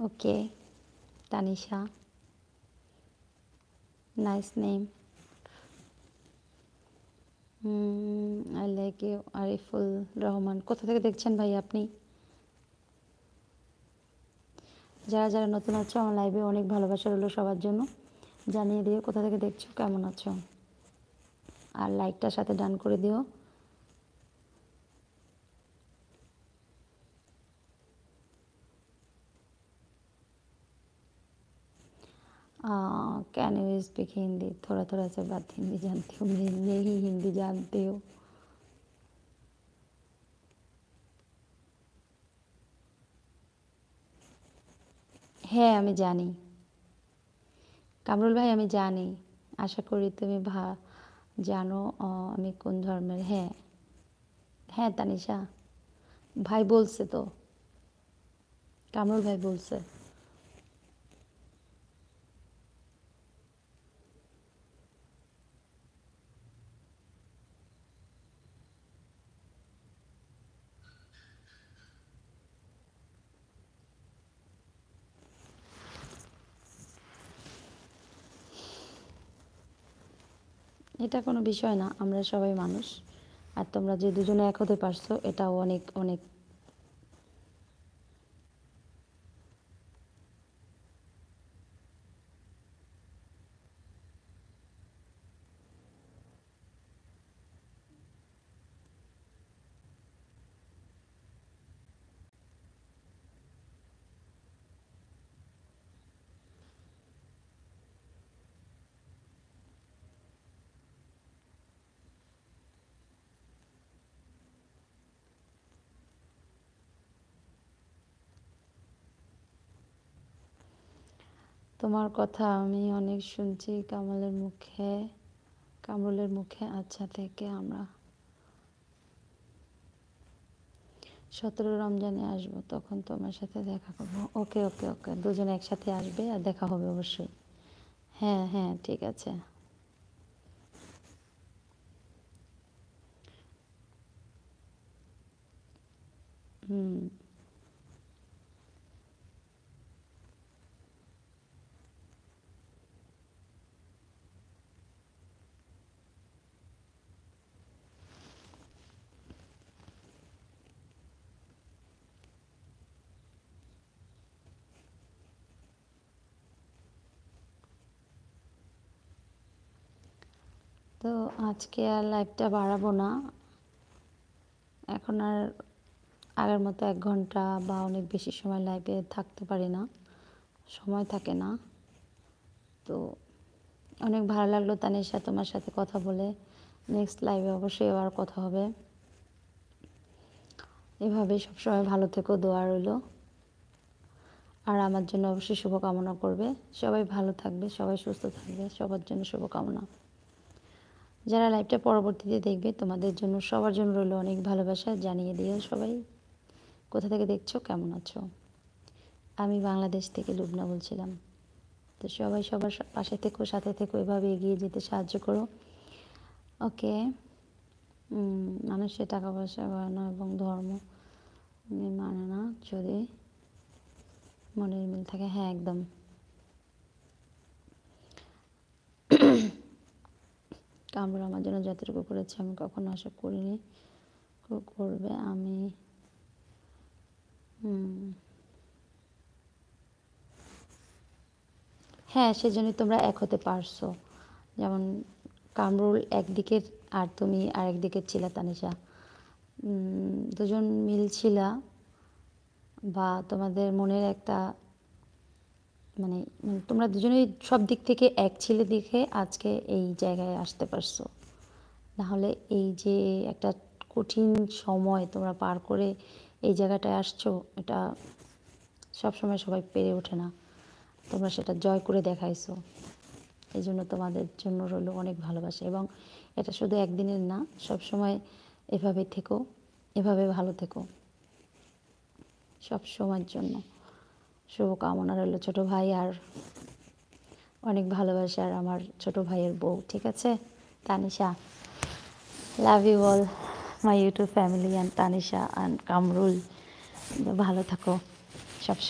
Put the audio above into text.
Okay, Tanisha, nice name. I like you, Ariful Rahman. কোথা থেকে দেখছেন ভাই আপনি? যারা যারা নতুন আছো আমার লাইভে অনেক ভালোবাসা রইলো সবার জন্য। জানিয়ে দিও কোথা থেকে দেখছো, কেমন আছো, আর লাইকটার সাথে ডান করে দিও। Can you speak Hindi? थोड़ा थोड़ा सा बात हिंदी जानती हूँ, मैं नहीं हिंदी जानती हूँ। হ্যাঁ আমি জানি কামরুল ভাই, আমি জানি। আশা করি তুমি জানো আমি কোন ধর্মের। হ্যাঁ হ্যাঁ তানিশা ভাই বলছে তো, কামরুল ভাই বলছে। এটা কোনো বিষয় না, আমরা সবাই মানুষ। আর তোমরা যে দুজনে এক হতে পারছো এটাও অনেক অনেক। তোমার কথা আমি অনেক শুনছি কামরুলের মুখে। আচ্ছা থেকে আমরা 17 রমজানে আসবো, তখন তোমার সাথে দেখা করবো। ওকে ওকে ওকে, দুজনে একসাথে আসবে আর দেখা হবে অবশ্যই। হ্যাঁ হ্যাঁ ঠিক আছে। হুম। তো আজকে আর লাইভটা বাড়াবো না। এখন আর আগের মতো 1 ঘন্টা বা অনেক বেশি সময় লাইভে থাকতে পারি না, সময় থাকে না। তো অনেক ভালো লাগলো তানিশা তোমার সাথে কথা বলে। নেক্সট লাইভে অবশ্যই আবার কথা হবে। এভাবেই সবসময় ভালো থেকো, দোয়া রইলো। আর আমার জন্য অবশ্যই শুভকামনা করবে। সবাই ভালো থাকবে, সবাই সুস্থ থাকবে, সবার জন্য শুভকামনা। যারা লাইভটা পরবর্তীতে দেখবে তোমাদের জন্য, সবার জন্য রইলো অনেক ভালোবাসা। জানিয়ে দিও সবাই কোথা থেকে দেখছো, কেমন আছো। আমি বাংলাদেশ থেকে লুবনা বলছিলাম। তো সবাই সবার পাশে থেকো, সাথে থেকো, এভাবে এগিয়ে যেতে সাহায্য করো। ওকে। মানুষের টাকা পয়সা গয়না এবং ধর্ম মানে না, যদি মনের মিল থাকে। হ্যাঁ একদম। কামরুল আমার জন্য যতটুকু করেছে আমি কখনো আশা করিনি করবে। আমি হ্যাঁ সেজন্যই তোমরা এক হতে পারছো। যেমন কামরুল একদিকের আর তুমি আরেক দিকের ছিলা তানিশা। দুজন মিল ছিলা, বা তোমাদের মনের একটা মানে তোমরা দুজনেই সব দিক থেকে এক ছিলে দেখে আজকে এই জায়গায় আসতে পারছো। নাহলে এই যে একটা কঠিন সময় তোমরা পার করে এই জায়গাটায় আসছো, এটা সবসময় সবাই পেরে ওঠে না। তোমরা সেটা জয় করে দেখাইছো। এই জন্য তোমাদের জন্য রইলো অনেক ভালোবাসা। এবং এটা শুধু একদিনের না, সব সময় এভাবে থেকো, এভাবে ভালো থেকো, সব সময়ের জন্য শুভকামনা রইলো। ছোটো ভাই আর অনেক ভালোবাসা, আর আমার ছোটো ভাইয়ের বউ। ঠিক আছে Tanisha, love you all my YouTube family and Tanisha and Kamrul. ভালো থাকো সবসময়।